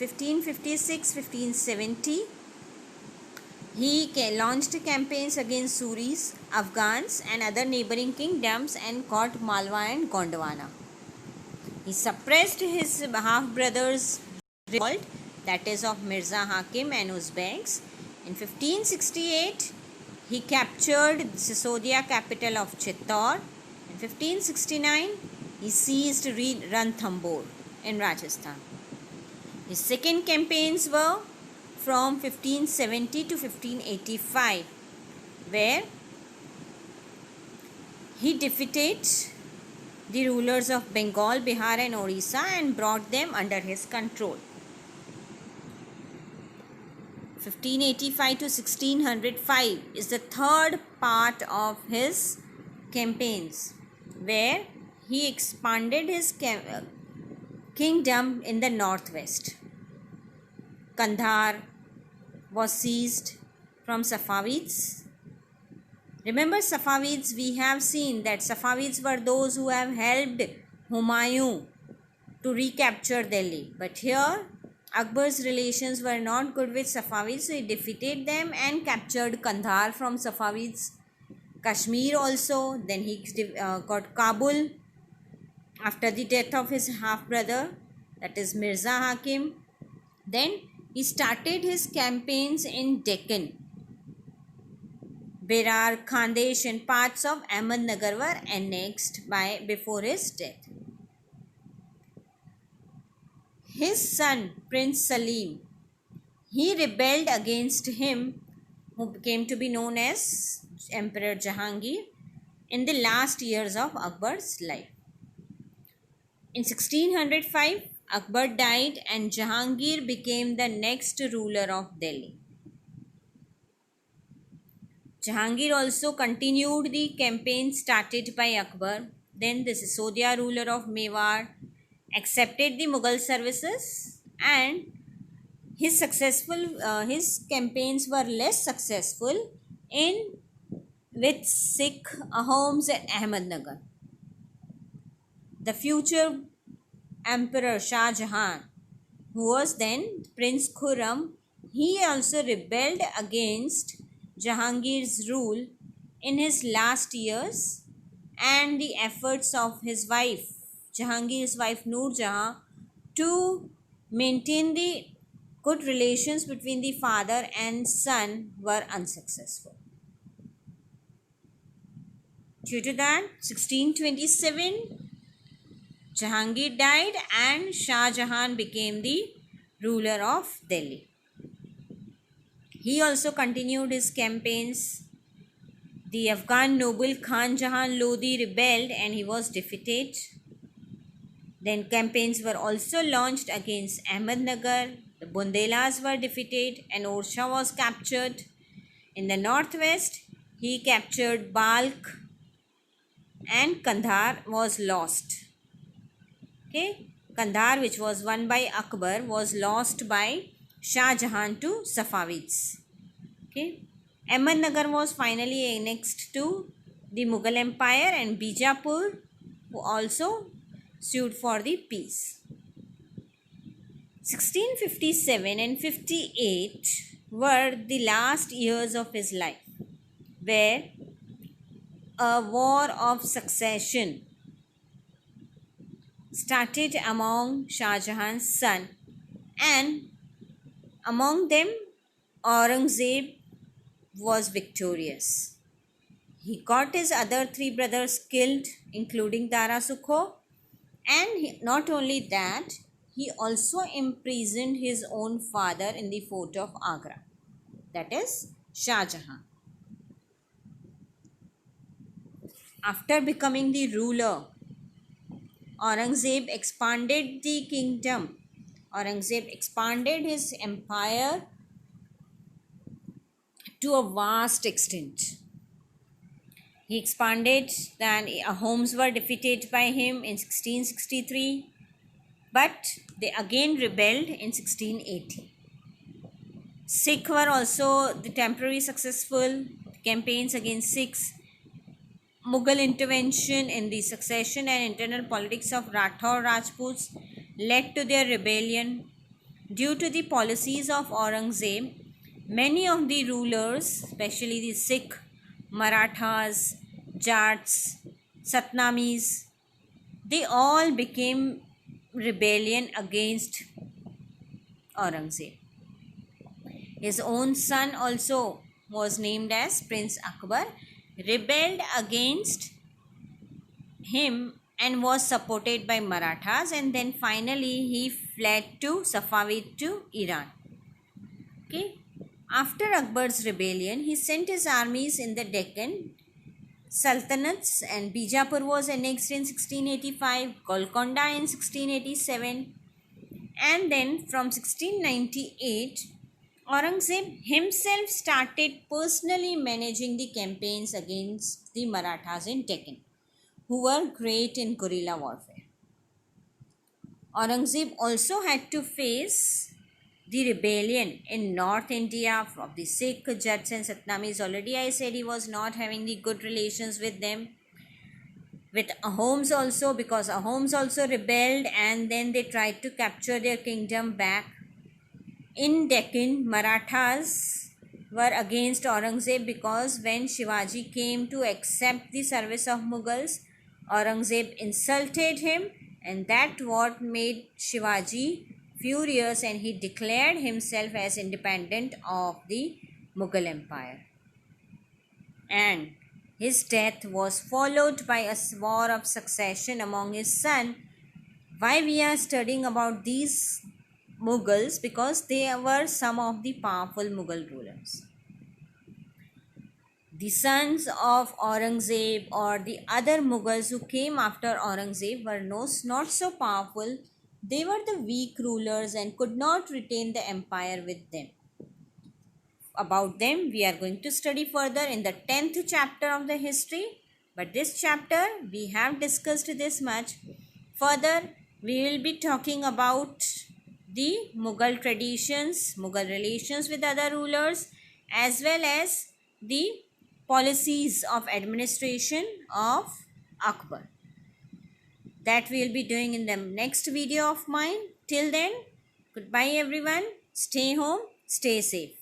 1556-1570, he launched campaigns against Suris, Afghans and other neighboring kingdoms and caught Malwa and Gondwana. He suppressed his half-brothers' revolt, that is of Mirza Hakim and Uzbeks. In 1568, he captured Sisodia capital of Chittor. In 1569, he seized Ranthambore in Rajasthan. His second campaigns were from 1570 to 1585, where he defeated the rulers of Bengal, Bihar and Orissa and brought them under his control. 1585 to 1605 is the third part of his campaigns, where he expanded his kingdom in the northwest. Kandahar was seized from Safavids. Remember Safavids, we have seen that Safavids were those who have helped Humayun to recapture Delhi. But here Akbar's relations were not good with Safavids, so he defeated them and captured Kandahar from Safavids. Kashmir also, then he got Kabul after the death of his half-brother, that is Mirza Hakim. Then he started his campaigns in Deccan. Berar, Khandesh and parts of Ahmednagar were annexed before his death. His son, Prince Salim, he rebelled against him, who came to be known as Emperor Jahangir, in the last years of Akbar's life. In 1605, Akbar died and Jahangir became the next ruler of Delhi. Jahangir also continued the campaign started by Akbar. Then the Sisodia ruler of Mewar accepted the Mughal services, and his campaigns were less successful with Sikh Ahoms and Ahmednagar. The future Emperor Shah Jahan, who was then Prince Khurram, he also rebelled against Jahangir's rule in his last years, and the efforts of his wife, Jahangir's wife Noor Jahan, to maintain the good relations between the father and son were unsuccessful. Due to that, 1627, Jahangir died and Shah Jahan became the ruler of Delhi. He also continued his campaigns. The Afghan noble Khan Jahan Lodi rebelled and he was defeated. Then campaigns were also launched against Ahmednagar. The Bundelas were defeated and Orsha was captured. In the northwest, he captured Balkh and Kandahar was lost. Kandahar, which was won by Akbar, was lost by Shah Jahan to Safavids. Ahmednagar was finally annexed to the Mughal Empire, and Bijapur, who also sued for the peace. 1657 and 58 were the last years of his life, where a war of succession started among Shah Jahan's son, and among them Aurangzeb was victorious. He got his other three brothers killed, including Dara Sukho, and not only that, he also imprisoned his own father in the fort of Agra, that is Shah Jahan. After becoming the ruler, Aurangzeb expanded the kingdom. Aurangzeb expanded his empire to a vast extent. He expanded, then Ahoms were defeated by him in 1663, but they again rebelled in 1680. Sikh were also the temporary successful campaigns against Sikhs. Mughal intervention in the succession and internal politics of Rathore Rajputs led to their rebellion. due to the policies of Aurangzeb, many of the rulers, especially the Sikh, Marathas, Jats, Satnamis, they all became rebellion against Aurangzeb. His own son also was named as Prince Akbar, rebelled against him and was supported by Marathas, and then finally he fled to Safavid to Iran. Okay. After Akbar's rebellion, he sent his armies in the Deccan Sultanates, and Bijapur was annexed in 1685, Golconda in 1687, and then from 1698, Aurangzeb himself started personally managing the campaigns against the Marathas in Deccan, who were great in guerrilla warfare. Aurangzeb also had to face the rebellion in North India from the Sikh, Jats and Satnamis. Already I said he was not having the good relations with them. With Ahoms also, because Ahoms also rebelled and then they tried to capture their kingdom back. In Deccan, Marathas were against Aurangzeb because when Shivaji came to accept the service of Mughals, Aurangzeb insulted him, and that what made Shivaji furious, and he declared himself as independent of the Mughal Empire. And his death was followed by a war of succession among his son. Why we are studying about these Mughals? Because they were some of the powerful Mughal rulers. The sons of Aurangzeb or the other Mughals who came after Aurangzeb were not so powerful. They were the weak rulers and could not retain the empire with them. About them we are going to study further in the 10th chapter of the history. But this chapter we have discussed this much. Further we will be talking about the Mughal traditions, Mughal relations with other rulers, as well as the policies of administration of Akbar. That we will be doing in the next video of mine. Till then, goodbye everyone. Stay home, stay safe.